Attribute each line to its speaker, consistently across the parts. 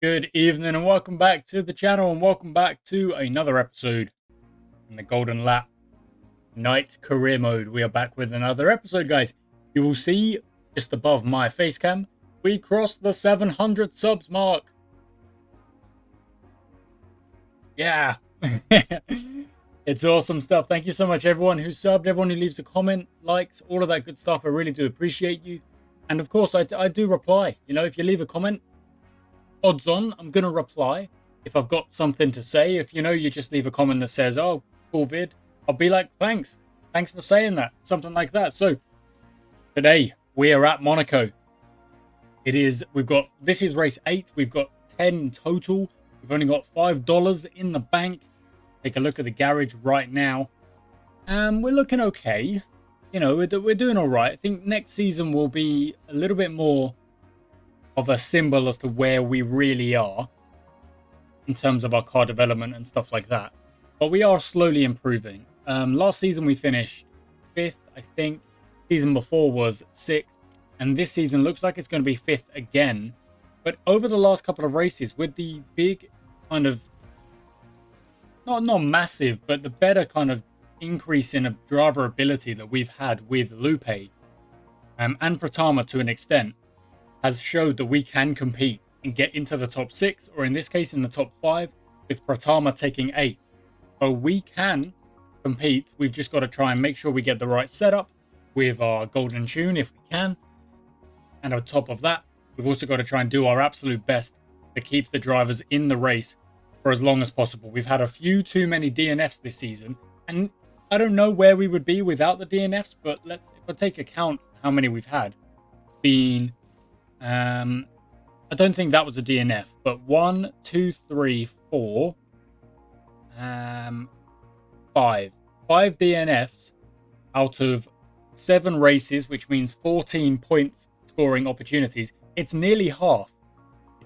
Speaker 1: Good evening and welcome back to the channel and welcome back to another episode in the Golden Lap Night Career Mode. We are back with another episode, guys. You will see just above my face cam, we crossed the 700 subs mark. Yeah. It's awesome stuff. Thank you so much, everyone who subbed, everyone who leaves a comment, likes, all of that good stuff. I really do appreciate you. And of course, I do reply. You know, if you leave a comment, odds on I'm gonna reply if I've got something to say. If you just leave a comment that says, oh, cool vid, I'll be like, thanks for saying that, something like that. So today we are at Monaco. This is race 8. We've got 10 total. We've only got $5 in the bank. Take a look at the garage right now, and we're looking okay. We're doing all right. I think next season will be a little bit more of a symbol as to where we really are in terms of our car development and stuff like that. But we are slowly improving. Last season we finished 5th, I think. Season before was 6th. And this season looks like it's going to be 5th again. But over the last couple of races, with the big kind of, not massive, but the better kind of increase in driver ability that we've had with Lupe and Pratama to an extent, has showed that we can compete and get into the top 6, or in this case in the top 5, with Pratama taking 8. So we can compete. We've just got to try and make sure we get the right setup with our golden tune if we can. And on top of that, we've also got to try and do our absolute best to keep the drivers in the race for as long as possible. We've had a few too many DNFs this season, and I don't know where we would be without the DNFs, but if I take account how many we've had, I don't think that was a DNF, but 1, 2, 3, 4, 5 DNFs out of 7 races, which means 14 points scoring opportunities. It's nearly half.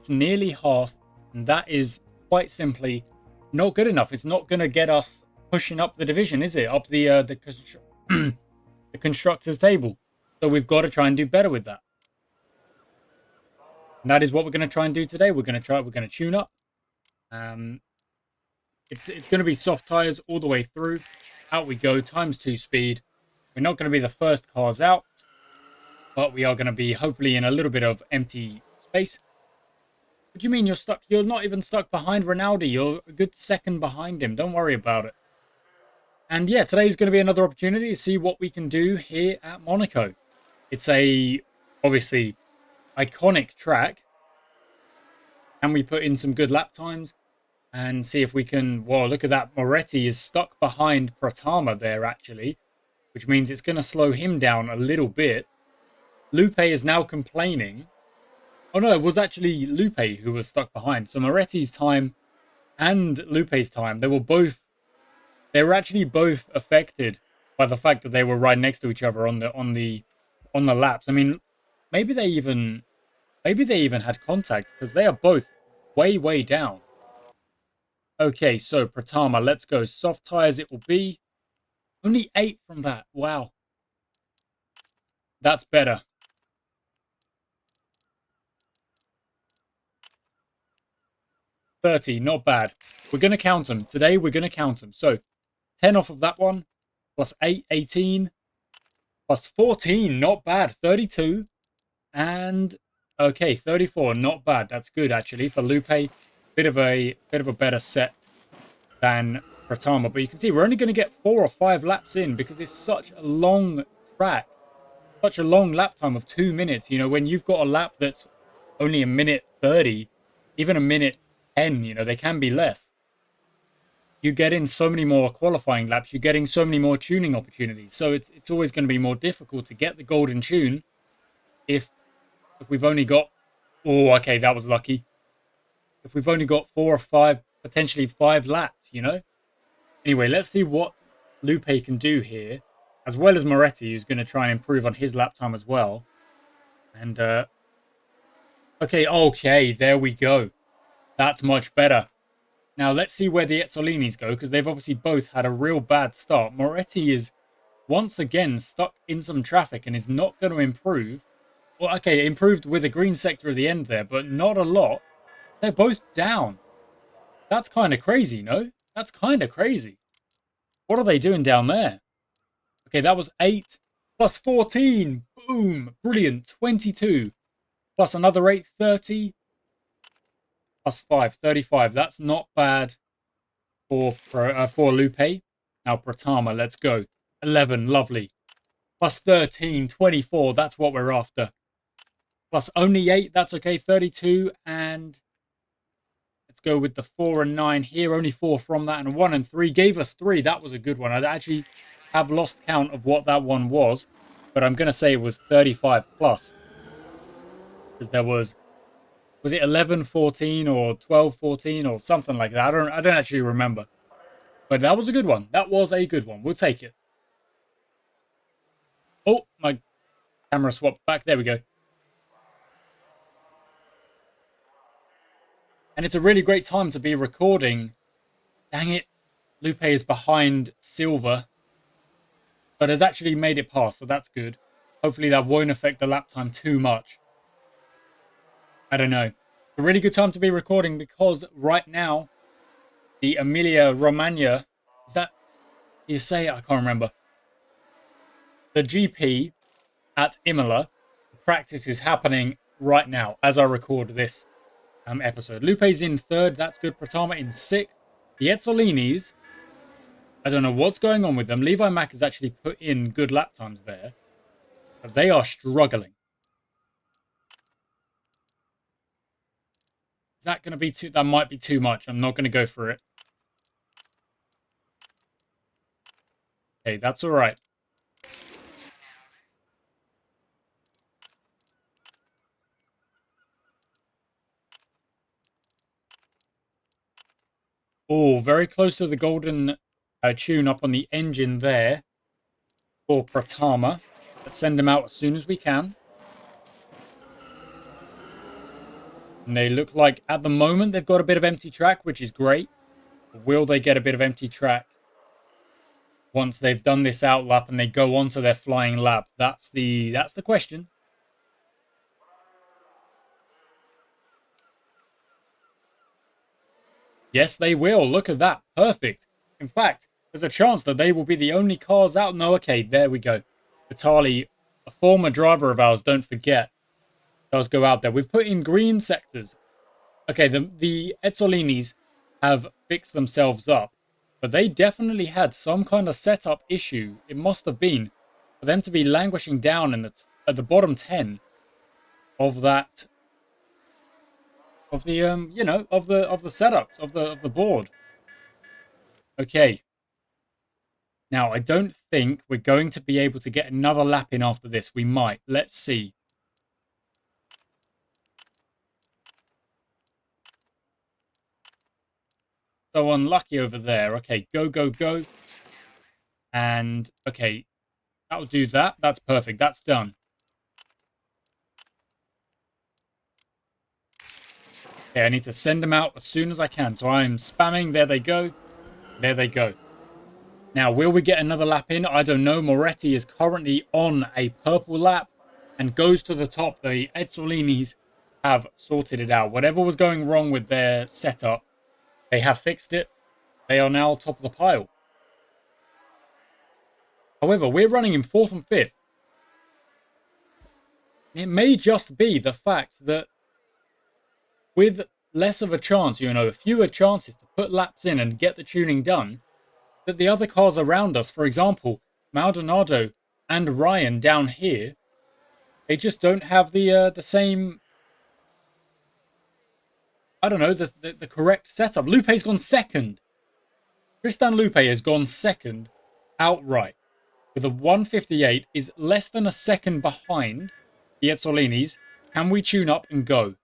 Speaker 1: And that is quite simply not good enough. It's not going to get us pushing up the division, is it? Up the constructors table. So we've got to try and do better with that. And that is what we're going to try and do today. We're going to tune up. It's going to be soft tires all the way through. Out we go, ×2 speed. We're not going to be the first cars out, but we are going to be hopefully in a little bit of empty space. What do you mean you're stuck? You're not even stuck behind Rinaldi. You're a good second behind him. Don't worry about it. And yeah, today's going to be another opportunity to see what we can do here at Monaco. It's a, obviously, iconic track. And we put in some good lap times and see if we can... Whoa, look at that. Moretti is stuck behind Pratama there, actually, which means it's going to slow him down a little bit. Lupe is now complaining. Oh, no, it was actually Lupe who was stuck behind. So Moretti's time and Lupe's time, they were actually both affected by the fact that they were right next to each other on the laps. I mean, maybe they even had contact, because they are both way down. Okay, so Pratama, let's go. Soft tires it will be. Only 8 from that. Wow. That's better. $30, not bad. We're going to count them. Today, we're going to count them. So, 10 off of that one, plus 8, 18, plus 14, not bad. 32, and, okay, 34, not bad. That's good, actually, for Lupe. Bit of a better set than Pratama. But you can see, we're only going to get 4 or 5 laps in, because it's such a long track. Such a long lap time of 2 minutes. When you've got a lap that's only a minute 30, even a minute 10, they can be less. You get in so many more qualifying laps. You're getting so many more tuning opportunities. So it's always going to be more difficult to get the golden tune if we've only got... Oh, okay, that was lucky. If we've only got 4 or 5, potentially 5 laps, Anyway, let's see what Lupe can do here, as well as Moretti, who's going to try and improve on his lap time as well. And, okay, there we go. That's much better. Now, let's see where the Ezzolinis go, because they've obviously both had a real bad start. Moretti is once again stuck in some traffic and is not going to improve. Well, okay, improved with a green sector at the end there, but not a lot. They're both down. That's kind of crazy, no? That's kind of crazy. What are they doing down there? Okay, that was 8 plus 14. Boom. Brilliant. 22. Plus another 8, 30. Plus 5, 35. That's not bad for Lupe. Now Pratama, let's go. 11, lovely. Plus 13, 24. That's what we're after. Plus only 8, that's okay. 32, and let's go with the 4 and 9 here. Only 4 from that, and 1 and 3 gave us 3. That was a good one. I'd actually have lost count of what that one was, but I'm going to say it was 35 plus. Because there was it 11, 14 or 12, 14 or something like that? I don't actually remember. But that was a good one. That was a good one. We'll take it. Oh, my camera swapped back. There we go. And it's a really great time to be recording. Dang it. Lupe is behind Silver, but has actually made it past, so that's good. Hopefully that won't affect the lap time too much. I don't know. It's a really good time to be recording because right now, the Emilia Romagna, is that you say it? I can't remember. The GP at Imola, the practice is happening right now as I record this episode. Lupe's in 3rd, that's good. Pratama in 6th. The Ezzolinis, I don't know what's going on with them. Levi Mack has actually put in good lap times there, but they are struggling. Is that going to be too... That might be too much. I'm not going to go for it. Okay, that's all right. Oh, very close to the golden tune up on the engine there for Pratama. Let's send him out as soon as we can. And they look like, at the moment, they've got a bit of empty track, which is great. Will they get a bit of empty track once they've done this out lap and they go on to their flying lap? That's the question. Yes, they will. Look at that. Perfect. In fact, there's a chance that they will be the only cars out. No, okay, there we go. Vitali, a former driver of ours, don't forget, does go out there. We've put in green sectors. Okay, the Ezzolinis have fixed themselves up, but they definitely had some kind of setup issue. It must have been for them to be languishing down in at the bottom 10 of that of the of the setups of the board. Okay. Now, I don't think we're going to be able to get another lap in after this. We might. Let's see. So unlucky over there. Okay, go, go, go. And, okay, that'll do that. That's perfect. That's done. Okay, I need to send them out as soon as I can. So I'm spamming. There they go. There they go. Now, will we get another lap in? I don't know. Moretti is currently on a purple lap and goes to the top. The Ezzolinis have sorted it out. Whatever was going wrong with their setup, they have fixed it. They are now top of the pile. However, we're running in 4th and 5th. It may just be the fact that with less of a chance, fewer chances to put laps in and get the tuning done, that the other cars around us, for example, Maldonado and Ryan down here, they just don't have the same, I don't know, the correct setup. Lupe's gone 2nd. Tristan Lupe has gone 2nd outright with a 158, is less than a second behind the Ezzolinis. Can we tune up and go?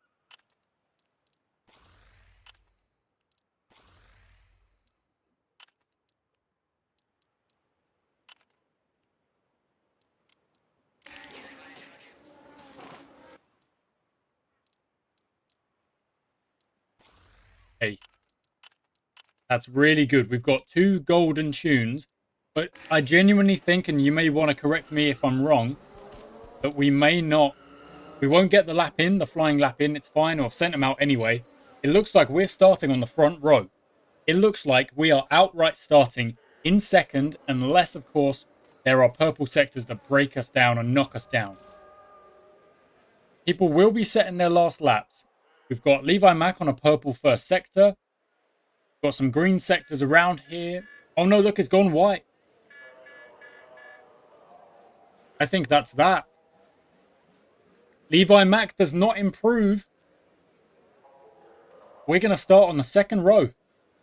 Speaker 1: Hey, that's really good. We've got 2 golden tunes, but I genuinely think, and you may want to correct me if I'm wrong, that we won't get the lap in, the flying lap in. It's fine. I've sent them out anyway. It looks like we're starting on the front row. It looks like we are outright starting in second, unless, of course, there are purple sectors that break us down and knock us down. People will be setting their last laps. We've got Levi Mack on a purple first sector. Got some green sectors around here. Oh no, look, it's gone white. I think that's that. Levi Mack does not improve. We're going to start on the second row.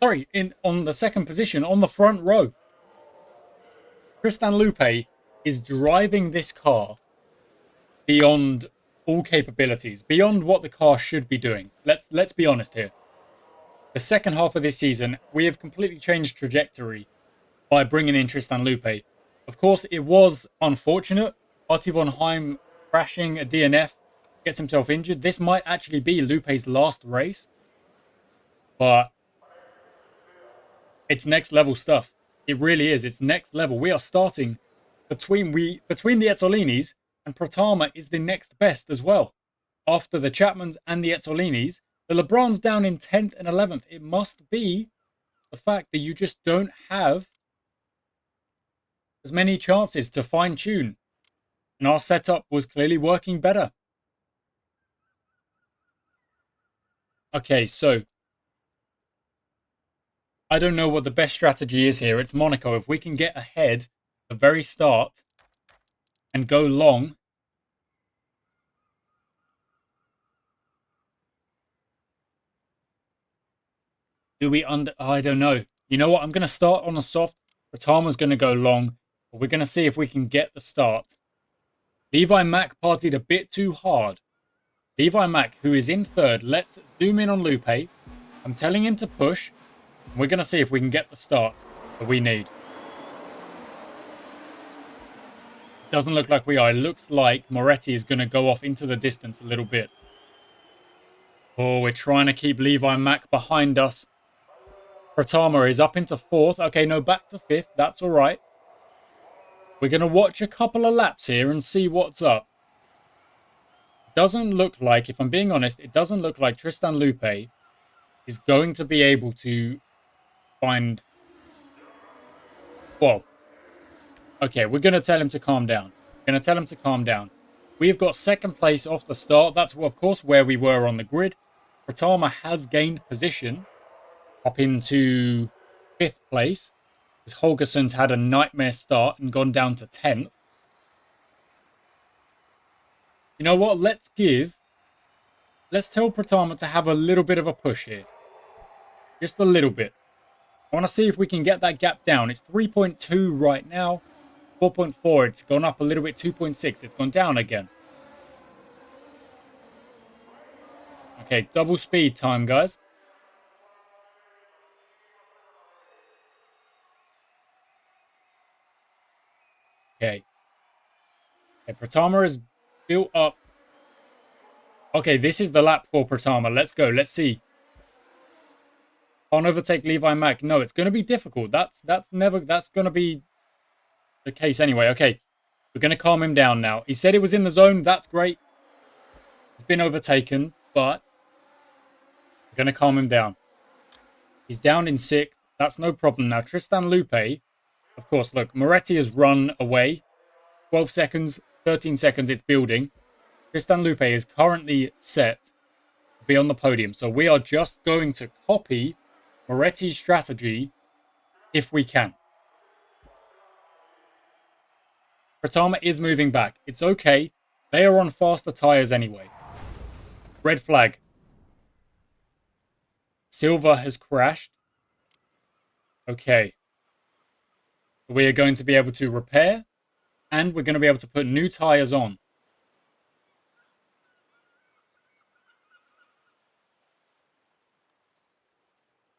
Speaker 1: Sorry, on the second position, on the front row. Tristan Lupe is driving this car beyond all capabilities, beyond what the car should be doing. Let's be honest here. The second half of this season, we have completely changed trajectory by bringing in Tristan Lupe. Of course, it was unfortunate. Artie von Heim crashing a DNF, gets himself injured. This might actually be Lupe's last race, but it's next level stuff. It really is. It's next level. We are starting between the Ezzolinis, and Pratama is the next best as well. After the Chapmans and the Ezzolinis, the LeBron's down in 10th and 11th. It must be the fact that you just don't have as many chances to fine tune. And our setup was clearly working better. Okay, so I don't know what the best strategy is here. It's Monaco. If we can get ahead at the very start and go long, do we I don't know. You know what? I'm going to start on a soft. Pratama's going to go long. But we're going to see if we can get the start. Levi Mack partied a bit too hard. Levi Mack, who is in third. Let's zoom in on Lupe. I'm telling him to push. And we're going to see if we can get the start that we need. It doesn't look like we are. It looks like Moretti is going to go off into the distance a little bit. Oh, we're trying to keep Levi Mack behind us. Pratama is up into fourth. Okay, no, back to fifth. That's all right. We're going to watch a couple of laps here and see what's up. Doesn't look like, if I'm being honest, it doesn't look like Tristan Lupe is going to be able to find... Well, okay, we're going to tell him to calm down. We're going to tell him to calm down. We've got second place off the start. That's, of course, where we were on the grid. Pratama has gained position up into 5th place. Because Holgersson's had a nightmare start and gone down to 10th. You know what? Let's tell Pratama to have a little bit of a push here. Just a little bit. I want to see if we can get that gap down. It's 3.2 right now. 4.4. It's gone up a little bit. 2.6. It's gone down again. Okay, double speed time, guys. Okay. Okay, Pratama is built up. Okay, this is the lap for Pratama. Let's go. Let's see. Can't overtake Levi Mack. No, it's going to be difficult. That's going to be the case anyway. Okay, we're going to calm him down now. He said it was in the zone. That's great. He's been overtaken, but we're going to calm him down. He's down in 6th. That's no problem now. Tristan Lupe, of course, look, Moretti has run away. 12 seconds, 13 seconds, it's building. Tristan Lupe is currently set to be on the podium. So we are just going to copy Moretti's strategy if we can. Pratama is moving back. It's okay. They are on faster tyres anyway. Red flag. Silva has crashed. Okay. We are going to be able to repair. And we're going to be able to put new tyres on.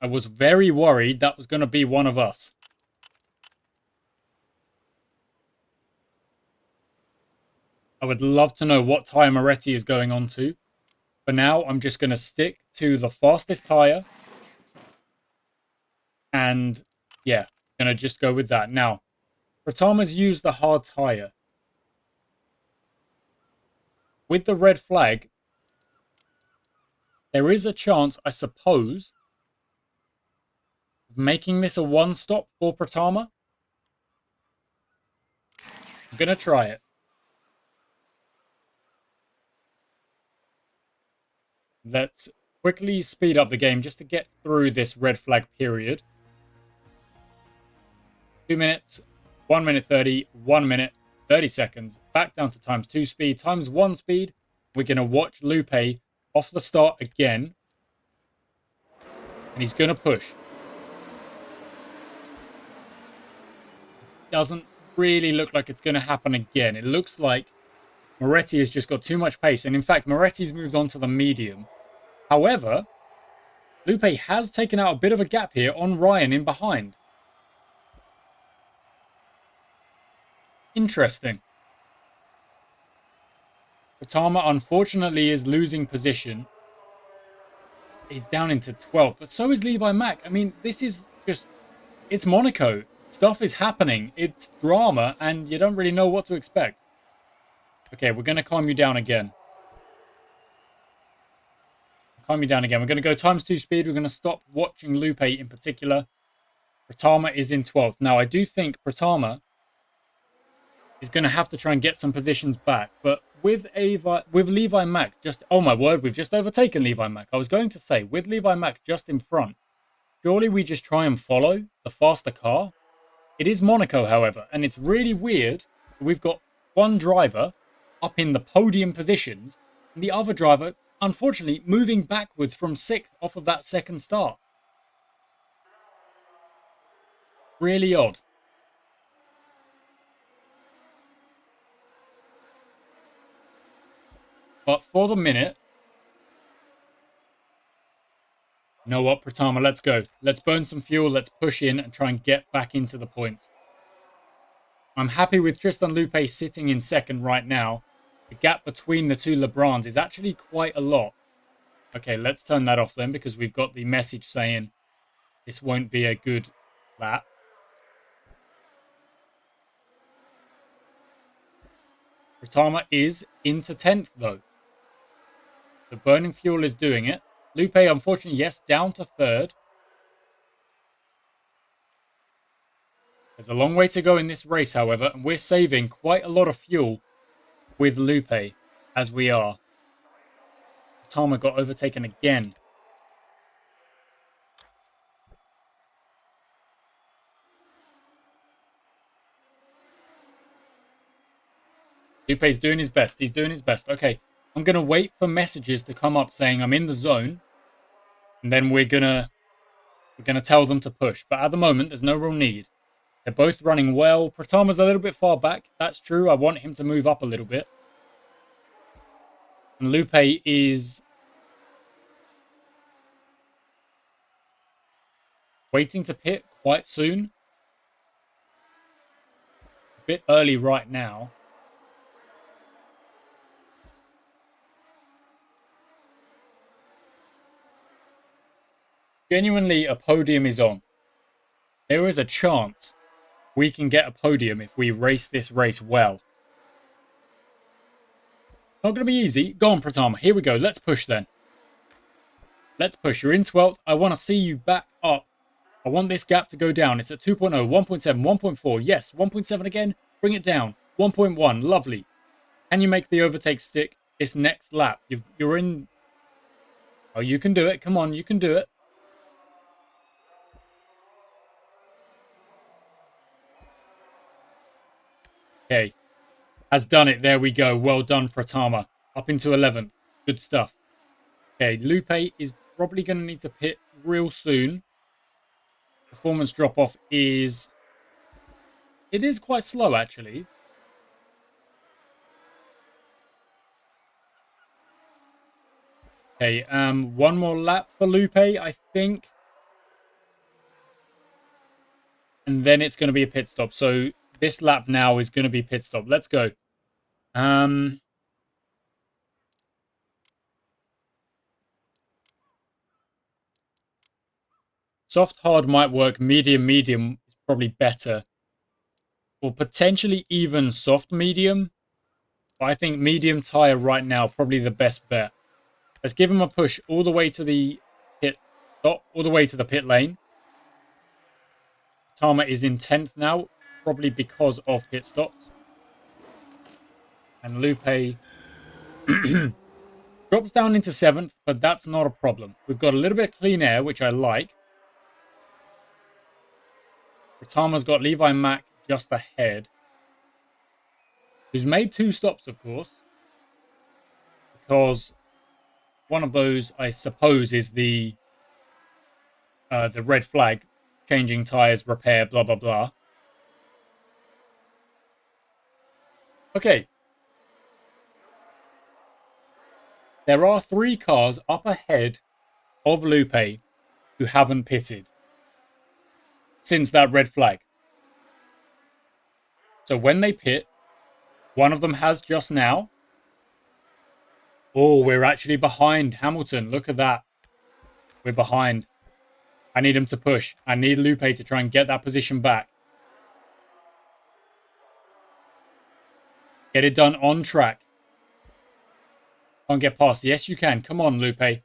Speaker 1: I was very worried that was going to be one of us. I would love to know what tyre Moretti is going on to. For now, I'm just going to stick to the fastest tyre. And yeah, going to just go with that. Now, Pratama's used the hard tyre. With the red flag, There is a chance, I suppose, of making this a one-stop for Pratama. I'm going to try it. Let's quickly speed up the game just to get through this red flag period. 2 minutes, 1 minute 30, 1 minute, 30 seconds. Back down to times 2 speed, times 1 speed. We're going to watch Lupe off the start again. And he's going to push. Doesn't really look like it's going to happen again. It looks like Moretti has just got too much pace. And in fact, Moretti's moved on to the medium. However, Lupe has taken out a bit of a gap here on Ryan in behind. Interesting. Pratama, unfortunately, is losing position. He's down into 12th, but so is Levi Mack. I mean, this is just... It's Monaco. Stuff is happening. It's drama, and you don't really know what to expect. Okay, we're going to calm you down again. Calm you down again. We're going to go times 2 speed. We're going to stop watching Lupe in particular. Pratama is in 12th. Now, I do think Pratama is going to have to try and get some positions back. But with Levi Mack just... Oh, my word. We've just overtaken Levi Mack. I was going to say, with Levi Mack just in front, surely we just try and follow the faster car? It is Monaco, however, and it's really weird. We've got one driver up in the podium positions, and the other driver, unfortunately, moving backwards from 6th off of that second start. Really odd. But for the minute, you know what, Pratama, let's go. Let's burn some fuel, let's push in and try and get back into the points. I'm happy with Tristan Lupe sitting in 2nd right now. The gap between the two Lebrons is actually quite a lot. Okay, let's turn that off then because we've got the message saying this won't be a good lap. Pratama is into 10th though. The burning fuel is doing it. Lupe, unfortunately, yes, down to 3rd. There's a long way to go in this race, however, and we're saving quite a lot of fuel with Lupe, as we are. Pratama got overtaken again. Lupe's doing his best. He's doing his best. Okay, I'm going to wait for messages to come up saying I'm in the zone. And then we're going to tell them to push. But at the moment, there's no real need. They're both running well. Pratama's a little bit far back. That's true. I want him to move up a little bit. And Lupe is waiting to pit quite soon. A bit early right now. Genuinely, a podium is on. There is a chance we can get a podium if we race this race well. Not going to be easy. Go on, Pratama. Here we go. Let's push then. Let's push. You're in 12th. I want to see you back up. I want this gap to go down. It's at 2.0, 1.7, 1.4. Yes, 1.7 again. Bring it down. 1.1. Lovely. Can you make the overtake stick this next lap? You're in... Oh, you can do it. Come on, you can do it. Okay. Has done it. There we go. Well done, Pratama. Up into 11th. Good stuff. Okay, Lupe is probably going to need to pit real soon. Performance drop-off is... It is quite slow, actually. Okay, one more lap for Lupe, I think. And then it's going to be a pit stop. So this lap now is going to be pit stop. Let's go. Soft, hard might work. Medium, medium is probably better. Or potentially even soft, medium. But I think medium tire right now, probably the best bet. Let's give him a push all the way to the pit stop, all the way to the pit lane. Tama is in 10th now, probably because of pit stops. And Lupe drops down into 7th, but that's not a problem. We've got a little bit of clean air, which I like. Tama's got Levi Mack just ahead, who's made 2 stops, of course, because one of those, I suppose, is the red flag, changing tires, repair, blah, blah, blah. Okay. There are 3 cars up ahead of Lupe who haven't pitted since that red flag. So when they pit, one of them has just now. Oh, we're actually behind Hamilton. Look at that. We're behind. I need him to push. I need Lupe to try and get that position back. Get it done on track. Can't get past. Yes, you can. Come on, Lupe.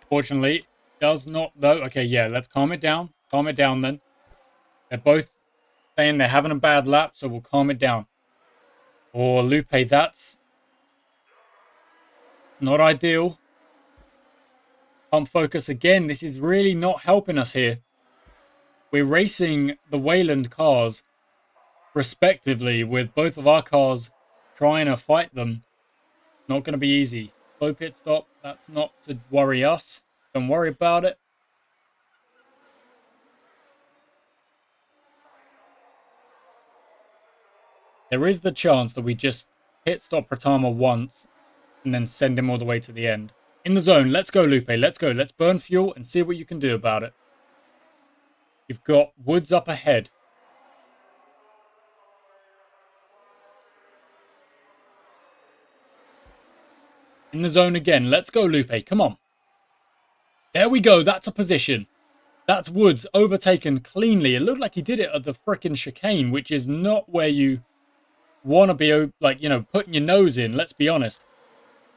Speaker 1: Fortunately, does not though. Okay, yeah, let's calm it down. Calm it down then. They're both saying they're having a bad lap, so we'll calm it down. Oh, Lupe, that's not ideal. Can't focus again. This is really not helping us here. We're racing the Wayland cars respectively, with both of our cars trying to fight them. Not going to be easy. Slow pit stop. That's not to worry us. Don't worry about it. There is the chance that we just pit stop Pratama once and then send him all the way to the end. In the zone. Let's go, Lupe. Let's go. Let's burn fuel and see what you can do about it. You've got Woods up ahead. In the zone again. Let's go, Lupe. Come on. There we go. That's a position. That's Woods overtaken cleanly. It looked like he did it at the frickin' chicane, which is not where you want to be, like, you know, putting your nose in. Let's be honest.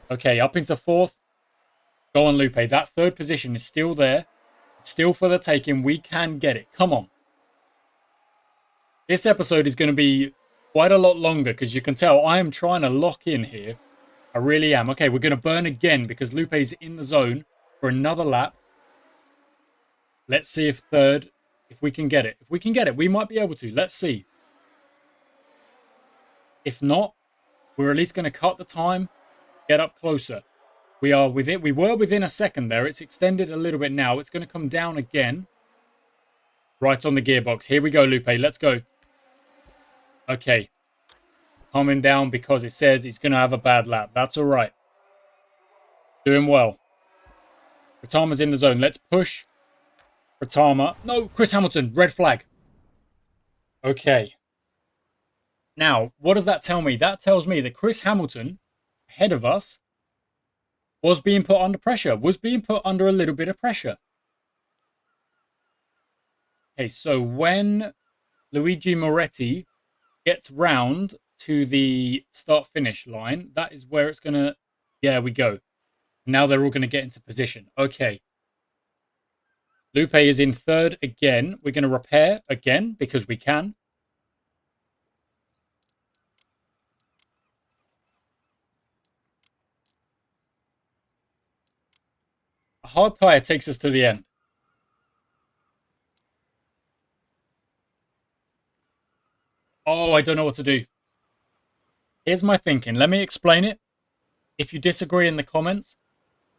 Speaker 1: Okay, up into 4th. Go on, Lupe. That 3rd position is still there. It's still for the taking. We can get it. Come on. This episode is going to be quite a lot longer because you can tell I am trying to lock in here. I really am. Okay, we're going to burn again because Lupe's in the zone for another lap. Let's see if 3rd, if we can get it. If we can get it, we might be able to. Let's see. If not, we're at least going to cut the time, get up closer. We are within. We were within a second there. It's extended a little bit now. It's going to come down again. Right on the gearbox. Here we go, Lupe. Let's go. Okay. Calming down because it says he's going to have a bad lap. That's all right. Doing well. Pratama's in the zone. Let's push Pratama. No, Chris Hamilton. Red flag. Okay. Now, what does that tell me? That tells me that Chris Hamilton, ahead of us, was being put under pressure. Was being put under a little bit of pressure. Okay, so when Luigi Moretti gets round to the start-finish line, that is where it's going to... Yeah, we go. Now they're all going to get into position. Okay. Lupe is in 3rd again. We're going to repair again because we can. A hard tyre takes us to the end. Oh, I don't know what to do. Here's my thinking. Let me explain it. If you disagree in the comments,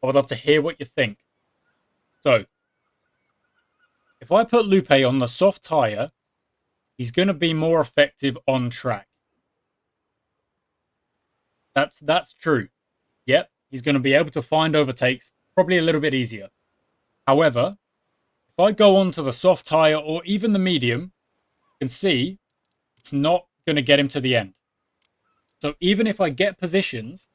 Speaker 1: I would love to hear what you think. So, if I put Lupe on the soft tyre, he's going to be more effective on track. That's true. Yep, he's going to be able to find overtakes probably a little bit easier. However, if I go on to the soft tyre or even the medium, you can see it's not going to get him to the end. So even if I get positions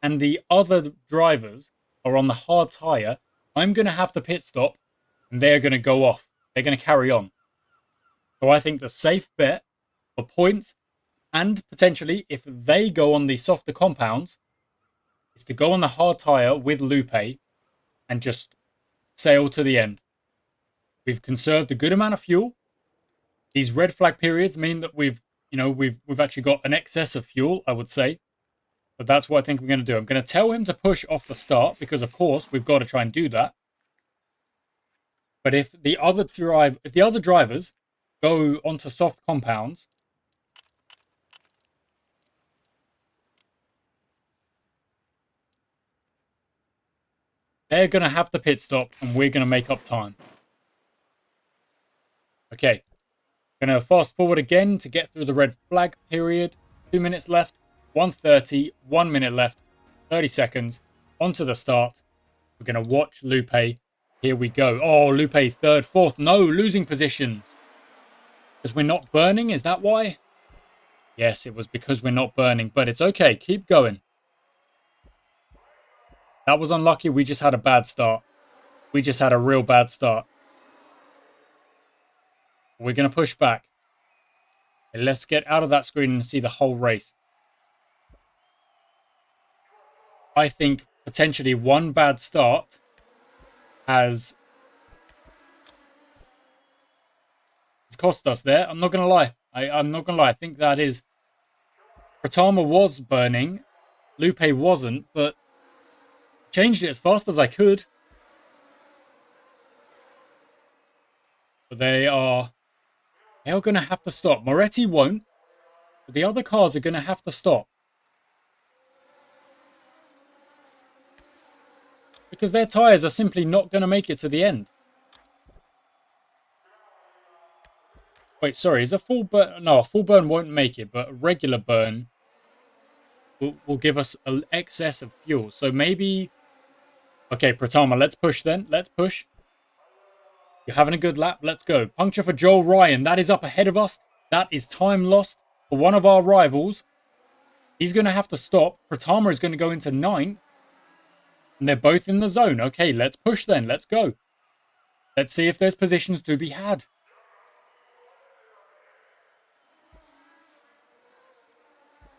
Speaker 1: and the other drivers are on the hard tyre, I'm going to have to pit stop and they're going to go off. they're going to carry on. So I think the safe bet for points, and potentially if they go on the softer compounds, is to go on the hard tyre with Lupe and just sail to the end. We've conserved a good amount of fuel. These red flag periods mean that we've actually got an excess of fuel, I would say. But that's what I think we're going to do. I'm going to tell him to push off the start because, of course, we've got to try and do that. But if the other drivers go onto soft compounds, they're going to have the pit stop and we're going to make up time. Okay. Going to fast forward again to get through the red flag period. 2 minutes left. 1:30. 1 minute left. 30 seconds. Onto the start. We're going to watch Lupe. Here we go. Oh, Lupe, third, fourth. No, losing positions. Because we're not burning? Is that why? Yes, it was because we're not burning. But it's okay. Keep going. That was unlucky. We just had a bad start. We just had a real bad start. We're going to push back. Okay, let's get out of that screen and see the whole race. I think potentially one bad start has cost us there. I'm not going to lie. I'm not going to lie. I think that is... Pratama was burning. Lupe wasn't, but changed it as fast as I could. But they are going to have to stop. Moretti won't, but the other cars are going to have to stop. Because their tyres are simply not going to make it to the end. Wait, sorry, is a full burn... No, a full burn won't make it, but a regular burn will give us an excess of fuel. So maybe... Okay, Pratama, let's push then. Let's push. You're having a good lap. Let's go. Puncture for Joel Ryan. That is up ahead of us. That is time lost for one of our rivals. He's going to have to stop. Pratama is going to go into 9th. And they're both in the zone. Okay, let's push then. Let's go. Let's see if there's positions to be had.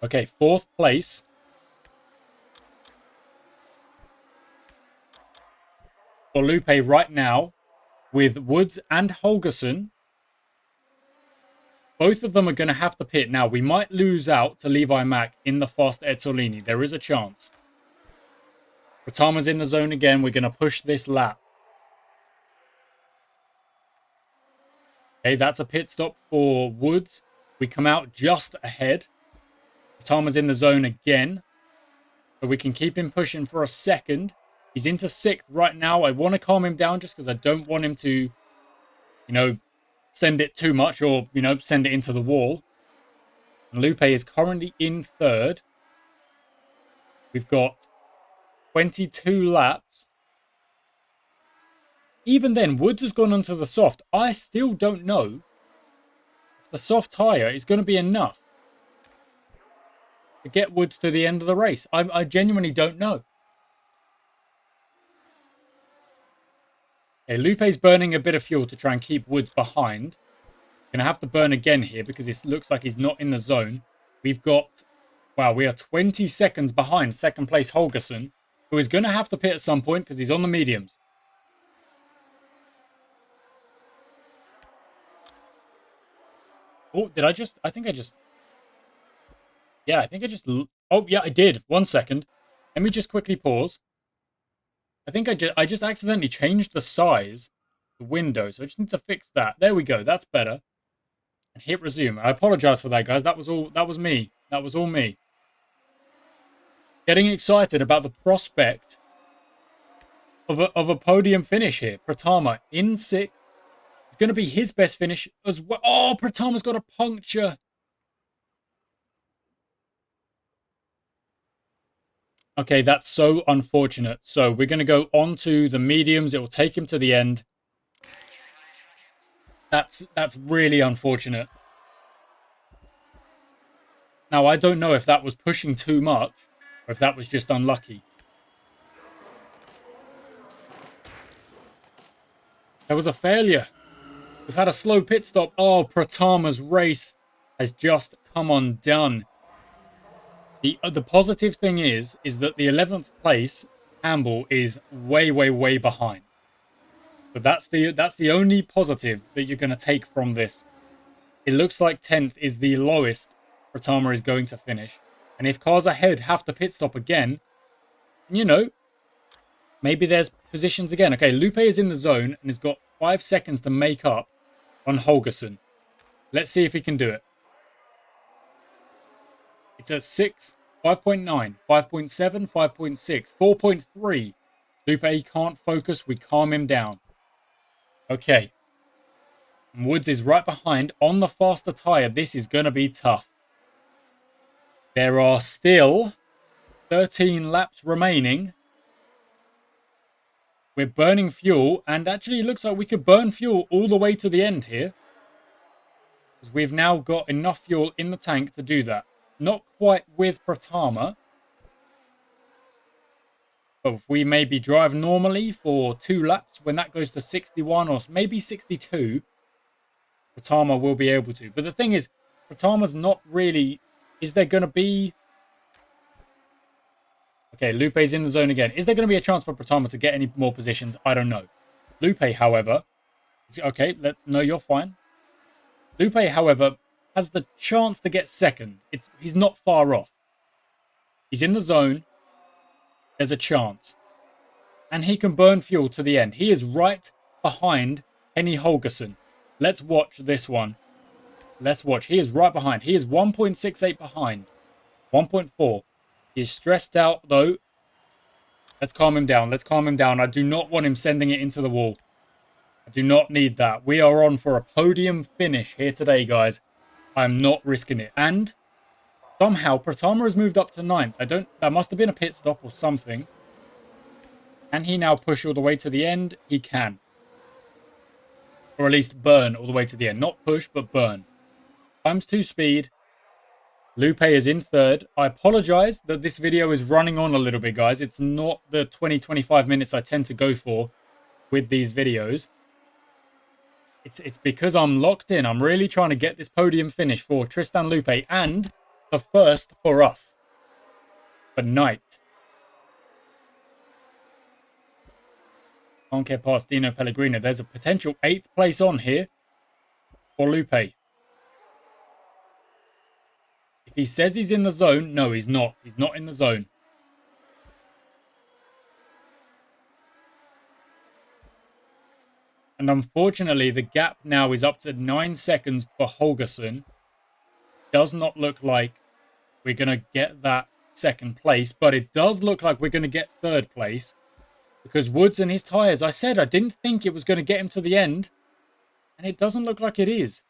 Speaker 1: Okay, 4th place. For Lupe right now, with Woods and Holgerson. Both of them are going to have to pit. Now, we might lose out to Levi Mack in the fast Ezzolini. There is a chance. Pratama's in the zone again. We're going to push this lap. Okay, that's a pit stop for Woods. We come out just ahead. Pratama's in the zone again. So we can keep him pushing for a second. He's into 6th right now. I want to calm him down just because I don't want him to, send it too much or, send it into the wall. And Lupe is currently in 3rd. We've got 22 laps. Even then, Woods has gone onto the soft. I still don't know if the soft tyre is going to be enough to get Woods to the end of the race. I genuinely don't know. Okay, Lupe's burning a bit of fuel to try and keep Woods behind. Going to have to burn again here because it looks like he's not in the zone. We've got... Wow, we are 20 seconds behind 2nd place Holgerson, who is going to have to pit at some point because he's on the mediums. Oh, did I just... I think I just... Yeah, I think I just... Oh, yeah, I did. 1 second. Let me just quickly pause. I think I just accidentally changed the size of the window, so I just need to fix that. There we go. That's better. And hit resume. I apologize for that, guys. That was me. That was all me. Getting excited about the prospect of a podium finish here. Pratama in 6th. It's going to be his best finish as well. Oh, Pratama's got a puncture. Okay, that's so unfortunate. So we're going to go on to the mediums. It will take him to the end. That's really unfortunate. Now, I don't know if that was pushing too much or if that was just unlucky. There was a failure. We've had a slow pit stop. Oh, Pratama's race has just come undone. The positive thing is that the 11th place Campbell is way, way, way behind. But that's the only positive that you're going to take from this. It looks like 10th is the lowest Pratama is going to finish. And if cars ahead have to pit stop again, you know, maybe there's positions again. Okay, Lupe is in the zone and has got 5 seconds to make up on Holgersen. Let's see if he can do it. It's at 6, 5.9, 5.7, 5.6, 4.3. Lupe can't focus. We calm him down. Okay. And Woods is right behind on the faster tyre. This is going to be tough. There are still 13 laps remaining. We're burning fuel, and actually it looks like we could burn fuel all the way to the end here. Because we've now got enough fuel in the tank to do that. Not quite with Pratama. But if we maybe drive normally for 2 laps, when that goes to 61 or maybe 62, Pratama will be able to. But the thing is, Pratama's not really... Is there going to be... Okay, Lupe's in the zone again. Is there going to be a chance for Pratama to get any more positions? I don't know. Lupe, however... Okay, no, you're fine. Lupe, however, has the chance to get second. He's not far off. He's in the zone. There's a chance. And he can burn fuel to the end. He is right behind Henny Holgersen. Let's watch this one. Let's watch. He is right behind. He is 1.68 behind. 1.4. He's stressed out, though. Let's calm him down. Let's calm him down. I do not want him sending it into the wall. I do not need that. We are on for a podium finish here today, guys. I'm not risking it. And somehow, Pratama has moved up to 9th. That must have been a pit stop or something. Can he now push all the way to the end? He can. Or at least burn all the way to the end. Not push, but burn. Times 2 speed. Lupe is in 3rd. I apologize that this video is running on a little bit, guys. It's not the 20-25 minutes I tend to go for with these videos. It's because I'm locked in. I'm really trying to get this podium finish for Tristan Lupe and the first for us. For night. Can't get past Dino Pellegrino. There's a potential 8th place on here for Lupe. If he says he's in the zone, no, he's not. He's not in the zone. And unfortunately, the gap now is up to 9 seconds for Holgersen. Does not look like we're going to get that 2nd place, but it does look like we're going to get 3rd place. Because Woods and his tyres, I said I didn't think it was going to get him to the end. And it doesn't look like it is.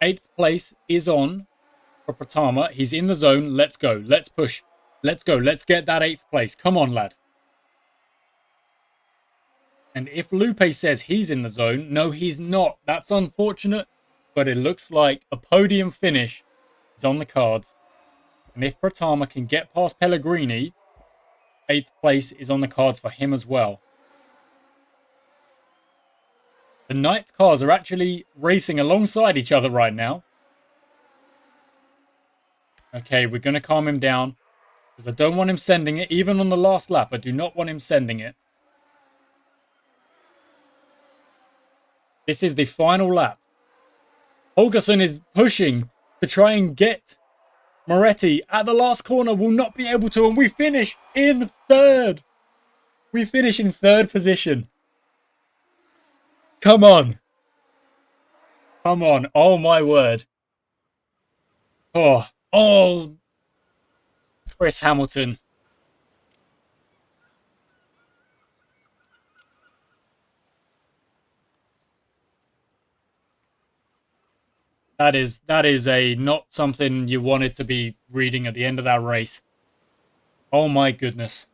Speaker 1: 8th place is on for Pratama. He's in the zone. Let's go. Let's push. Let's go. Let's get that 8th place. Come on, lad. And if Lupe says he's in the zone, no, he's not. That's unfortunate. But it looks like a podium finish is on the cards. And if Pratama can get past Pellegrini, 8th place is on the cards for him as well. The night cars are actually racing alongside each other right now. Okay, we're going to calm him down. Because I don't want him sending it. Even on the last lap, I do not want him sending it. This is the final lap. Holgersen is pushing to try and get Moretti at the last corner. Will not be able to. And we finish in 3rd. We finish in 3rd position. Come on. Come on. Oh, my word. Oh. Chris Hamilton. That is not something you wanted to be reading at the end of that race. Oh my goodness.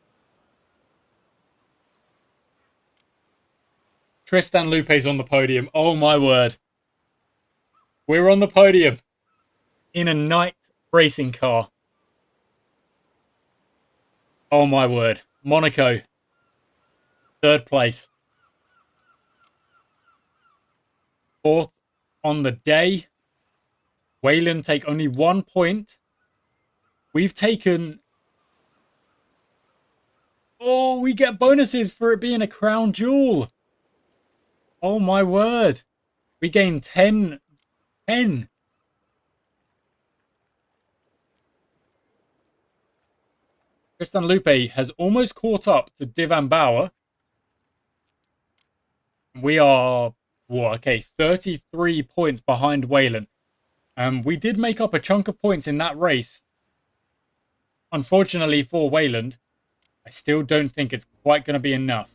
Speaker 1: Tristan Lupe's on the podium. Oh my word. We're on the podium in a night racing car. Oh my word. Monaco. 3rd place. Fourth on the day. Wayland take only 1 point. We've taken... Oh, we get bonuses for it being a crown jewel. Oh, my word. We gain 10. 10. Tristan Lupe has almost caught up to Divan Bauer. We are, well, okay, 33 points behind Wayland. We did make up a chunk of points in that race. Unfortunately for Wayland, I still don't think it's quite going to be enough.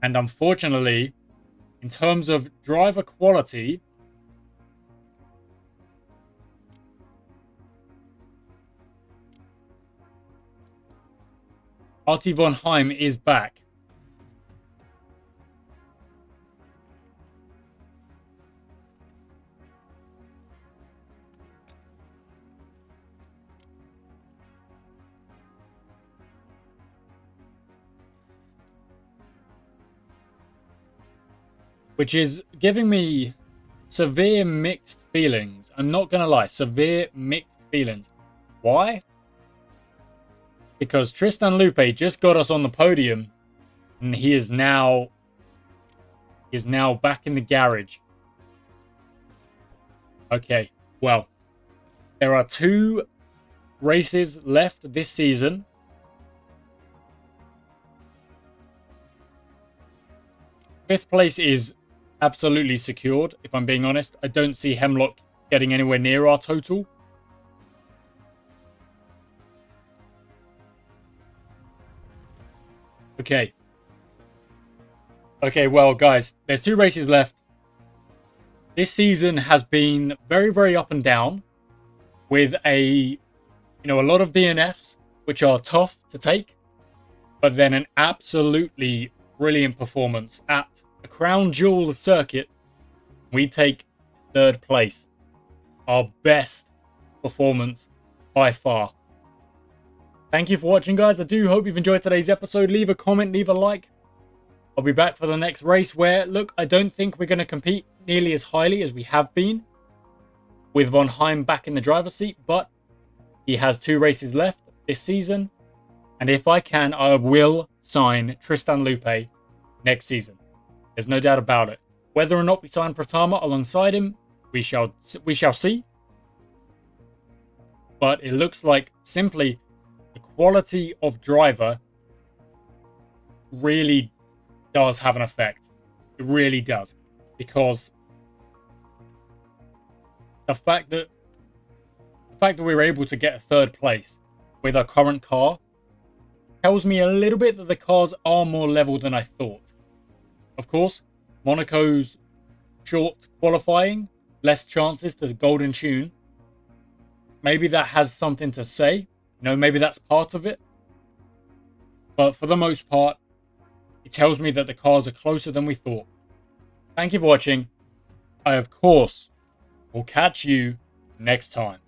Speaker 1: And unfortunately, in terms of driver quality, Artie von Heim is back. Which is giving me severe mixed feelings. I'm not going to lie, severe mixed feelings. Why? Because Tristan Lupe just got us on the podium, and he is now back in the garage. Okay, well, there are 2 races left this season. Fifth place is absolutely secured, if I'm being honest. I don't see Hemlock getting anywhere near our total. Okay. Okay, well, guys, there's 2 races left. This season has been very, very up and down with a lot of DNFs, which are tough to take, but then an absolutely brilliant performance at a crown jewel circuit. We take 3rd place. Our best performance by far. Thank you for watching, guys. I do hope you've enjoyed today's episode. Leave a comment, leave a like. I'll be back for the next race where, look, I don't think we're going to compete nearly as highly as we have been with Von Heim back in the driver's seat, but he has 2 races left this season. And if I can, I will sign Tristan Lupe next season. There's no doubt about it. Whether or not we sign Pratama alongside him, we shall see. But it looks like simply the quality of driver really does have an effect. It really does. Because the fact that we were able to get a 3rd place with our current car tells me a little bit that the cars are more level than I thought. Of course, Monaco's short qualifying, less chances to the golden tune. Maybe that has something to say. Maybe that's part of it. But for the most part, it tells me that the cars are closer than we thought. Thank you for watching. I, of course, will catch you next time.